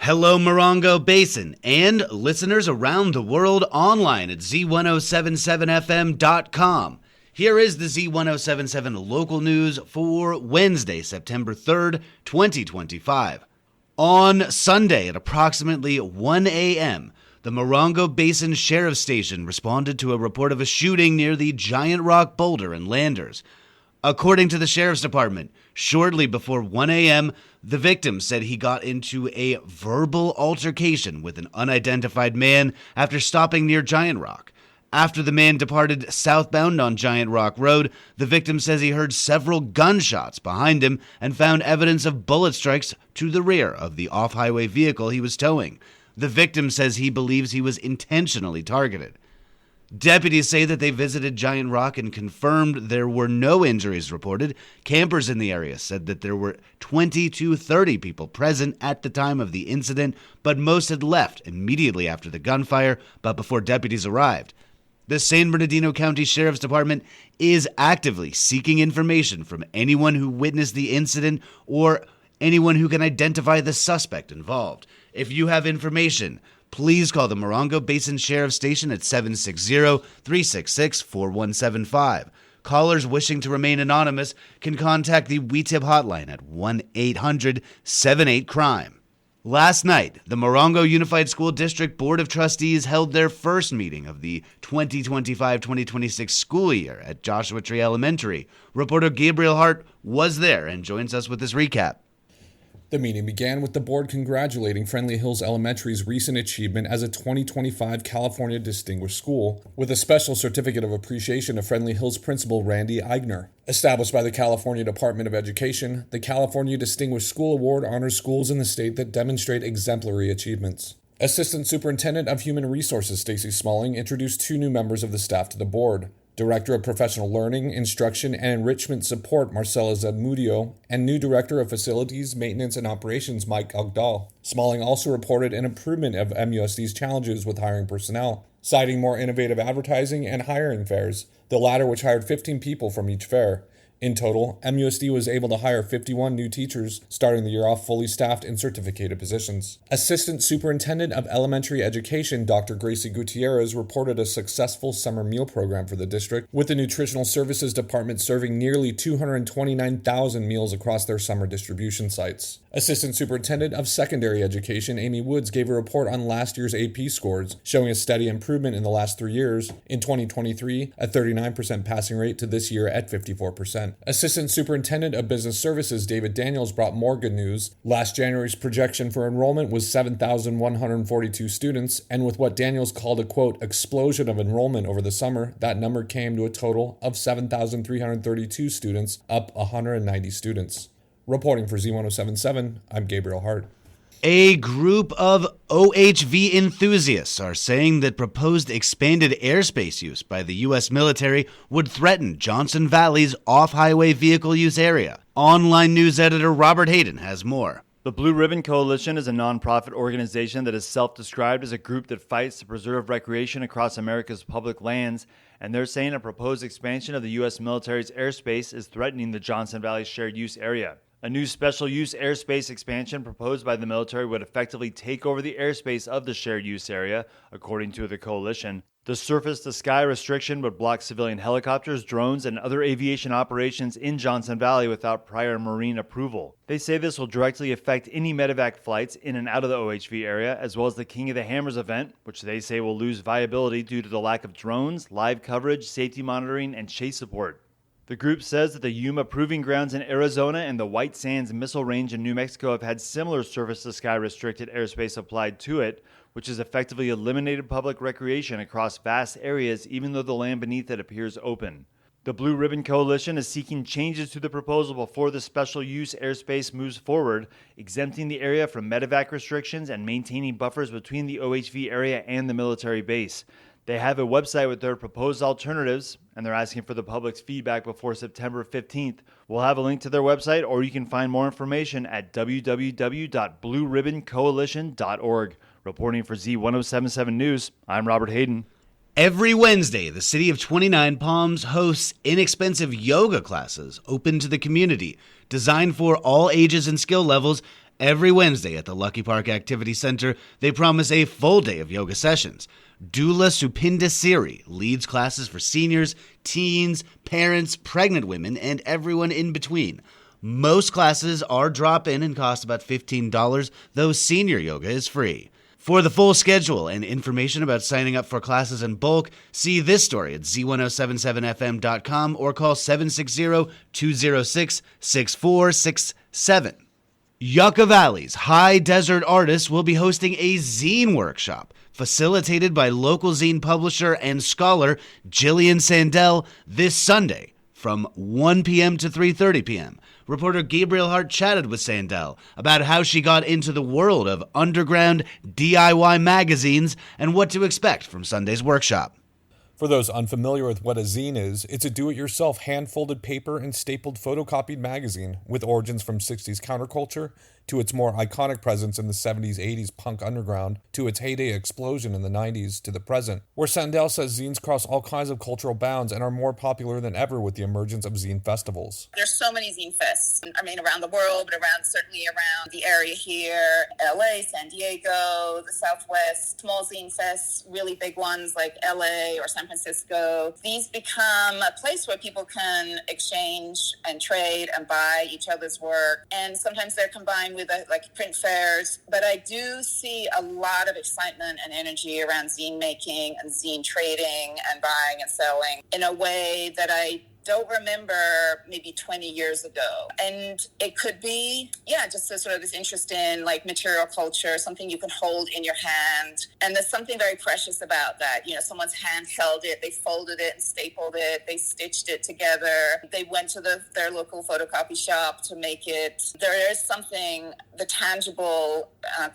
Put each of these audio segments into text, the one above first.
Hello, Morongo Basin, and listeners around the world online at Z107.7fm.com. Here is the Z107.7 local news for Wednesday, September 3rd, 2025. On Sunday at approximately 1 a.m., the Morongo Basin Sheriff's Station responded to a report of a shooting near the Giant Rock Boulder in Landers. According to the Sheriff's Department, shortly before 1 a.m., the victim said he got into a verbal altercation with an unidentified man after stopping near Giant Rock. After the man departed southbound on Giant Rock Road, the victim says he heard several gunshots behind him and found evidence of bullet strikes to the rear of the off-highway vehicle he was towing. The victim says he believes he was intentionally targeted. Deputies say that they visited Giant Rock and confirmed there were no injuries reported. Campers in the area said that there were 20 to 30 people present at the time of the incident, but most had left immediately after the gunfire, but before deputies arrived. The San Bernardino County Sheriff's Department is actively seeking information from anyone who witnessed the incident or anyone who can identify the suspect involved. If you have information, please call the Morongo Basin Sheriff's Station at 760-366-4175. Callers wishing to remain anonymous can contact the WeTip hotline at 1-800-78-CRIME. Last night, the Morongo Unified School District Board of Trustees held their first meeting of the 2025-2026 school year at Joshua Tree Elementary. Reporter Gabriel Hart was there and joins us with this recap. The meeting began with the board congratulating Friendly Hills Elementary's recent achievement as a 2025 California Distinguished School, with a special certificate of appreciation to Friendly Hills Principal Randy Eigner. Established by the California Department of Education, the California Distinguished School Award honors schools in the state that demonstrate exemplary achievements. Assistant Superintendent of Human Resources Stacy Smalling introduced two new members of the staff to the board. Director of Professional Learning, Instruction, and Enrichment Support, Marcela Zamudio, and new Director of Facilities, Maintenance, and Operations, Mike Ogdahl. Smalling also reported an improvement of MUSD's challenges with hiring personnel, citing more innovative advertising and hiring fairs, the latter which hired 15 people from each fair. In total, MUSD was able to hire 51 new teachers, starting the year off fully staffed in certificated positions. Assistant Superintendent of Elementary Education, Dr. Gracie Gutierrez, reported a successful summer meal program for the district, with the Nutritional Services Department serving nearly 229,000 meals across their summer distribution sites. Assistant Superintendent of Secondary Education, Amy Woods, gave a report on last year's AP scores, showing a steady improvement in the last 3 years. In 2023, a 39% passing rate to this year at 54%. Assistant Superintendent of Business Services David Daniels brought more good news. Last January's projection for enrollment was 7,142 students, and with what Daniels called a, quote, explosion of enrollment over the summer, that number came to a total of 7,332 students, up 190 students. Reporting for Z107.7, I'm Gabriel Hart. A group of OHV enthusiasts are saying that proposed expanded airspace use by the U.S. military would threaten Johnson Valley's off-highway vehicle use area. Online news editor Robert Hayden has more. The Blue Ribbon Coalition is a nonprofit organization that is self-described as a group that fights to preserve recreation across America's public lands, and they're saying a proposed expansion of the U.S. military's airspace is threatening the Johnson Valley shared use area. A new special use airspace expansion proposed by the military would effectively take over the airspace of the shared use area, according to the coalition. The surface-to-sky restriction would block civilian helicopters, drones, and other aviation operations in Johnson Valley without prior Marine approval. They say this will directly affect any medevac flights in and out of the OHV area, as well as the King of the Hammers event, which they say will lose viability due to the lack of drones, live coverage, safety monitoring, and chase support. The group says that the Yuma Proving Grounds in Arizona and the White Sands Missile Range in New Mexico have had similar surface-to-sky restricted airspace applied to it, which has effectively eliminated public recreation across vast areas even though the land beneath it appears open. The Blue Ribbon Coalition is seeking changes to the proposal before the special use airspace moves forward, exempting the area from medevac restrictions and maintaining buffers between the OHV area and the military base. They have a website with their proposed alternatives, and they're asking for the public's feedback before September 15th. We'll have a link to their website, or you can find more information at www.blueribboncoalition.org. Reporting for Z107.7 News, I'm Robert Hayden. Every Wednesday, the city of 29 Palms hosts inexpensive yoga classes open to the community, designed for all ages and skill levels, Every Wednesday at the Lucky Park Activity Center, they promise a full day of yoga sessions. Dula Supindasiri leads classes for seniors, teens, parents, pregnant women, and everyone in between. Most classes are drop-in and cost about $15, though senior yoga is free. For the full schedule and information about signing up for classes in bulk, see this story at Z107.7fm.com or call 760-206-6467. Yucca Valley's high desert artists will be hosting a zine workshop facilitated by local zine publisher and scholar Jillian Sandell this Sunday from 1 p.m. to 3:30 p.m. Reporter Gabriel Hart chatted with Sandell about how she got into the world of underground DIY magazines and what to expect from Sunday's workshop. For those unfamiliar with what a zine is, it's a do-it-yourself hand-folded paper and stapled photocopied magazine with origins from 60s counterculture to its more iconic presence in the 70s, 80s punk underground, to its heyday explosion in the 90s, to the present, where Sandell says zines cross all kinds of cultural bounds and are more popular than ever with the emergence of zine festivals. There's so many zine fests, around the world, but certainly around the area here, LA, San Diego, the Southwest, small zine fests, really big ones like LA or San Francisco. These become a place where people can exchange and trade and buy each other's work, and sometimes they're combined with print fairs, but I do see a lot of excitement and energy around zine making and zine trading and buying and selling in a way that I don't remember maybe 20 years ago. And it could be, just a sort of this interest in material culture, something you can hold in your hand. And there's something very precious about that. Someone's hand held it, they folded it and stapled it, they stitched it together. They went to their local photocopy shop to make it. There is something, the tangible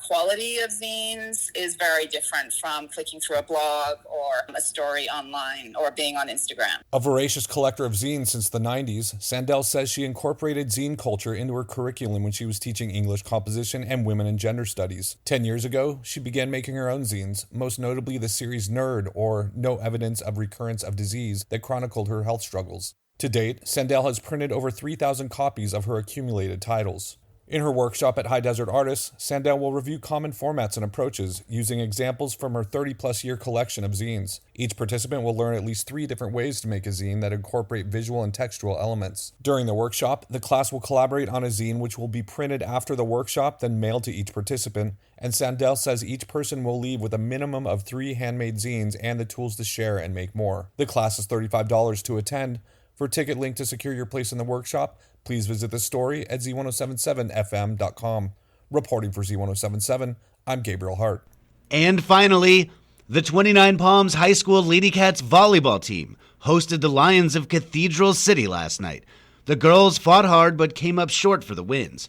quality of zines is very different from clicking through a blog or a story online or being on Instagram. A voracious collector of zines since the 90s, Sandell says she incorporated zine culture into her curriculum when she was teaching English composition and women and gender studies. 10 years ago, she began making her own zines, most notably the series Nerd, or No Evidence of Recurrence of Disease, that chronicled her health struggles. To date, Sandell has printed over 3,000 copies of her accumulated titles. In her workshop at High Desert Artists, Sandell will review common formats and approaches using examples from her 30-plus year collection of zines. Each participant will learn at least 3 different ways to make a zine that incorporate visual and textual elements. During the workshop, the class will collaborate on a zine which will be printed after the workshop, then mailed to each participant, and Sandell says each person will leave with a minimum of 3 handmade zines and the tools to share and make more. The class is $35 to attend. For a ticket link to secure your place in the workshop, please visit the story at Z107.7fm.com. Reporting for Z107.7, I'm Gabriel Hart. And finally, the 29 Palms High School Lady Cats volleyball team hosted the Lions of Cathedral City last night. The girls fought hard but came up short for the wins.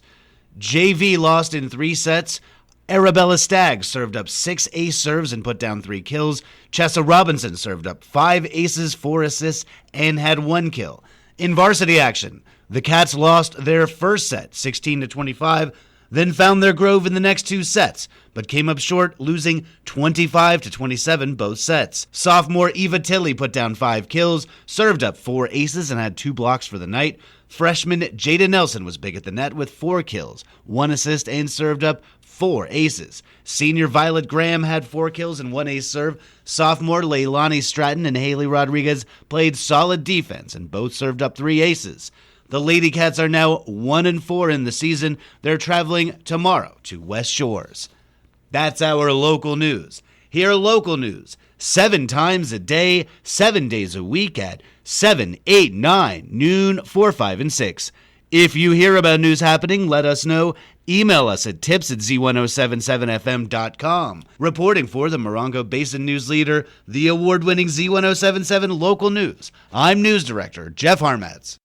JV lost in 3 sets. Arabella Staggs served up 6 ace serves and put down 3 kills. Chessa Robinson served up 5 aces, 4 assists, and had 1 kill. In varsity action, the Cats lost their first set, 16-25, then found their groove in the next 2 sets, but came up short, losing 25-27 both sets. Sophomore Eva Tilley put down 5 kills, served up 4 aces, and had 2 blocks for the night. Freshman Jada Nelson was big at the net with 4 kills, 1 assist, and served up 4 aces. Senior Violet Graham had 4 kills and 1 ace serve. Sophomore Leilani Stratton and Haley Rodriguez played solid defense and both served up 3 aces. The Lady Cats are now 1-4 in the season. They're traveling tomorrow to West Shores. That's our local news. Hear local news 7 times a day, 7 days a week at 7, 8, 9, noon, 4, 5, and 6. If you hear about news happening, let us know. Email us at tips@z1077fm.com. Reporting for the Morongo Basin News Leader, the award-winning Z1077 Local News, I'm News Director Jeff Harmatz.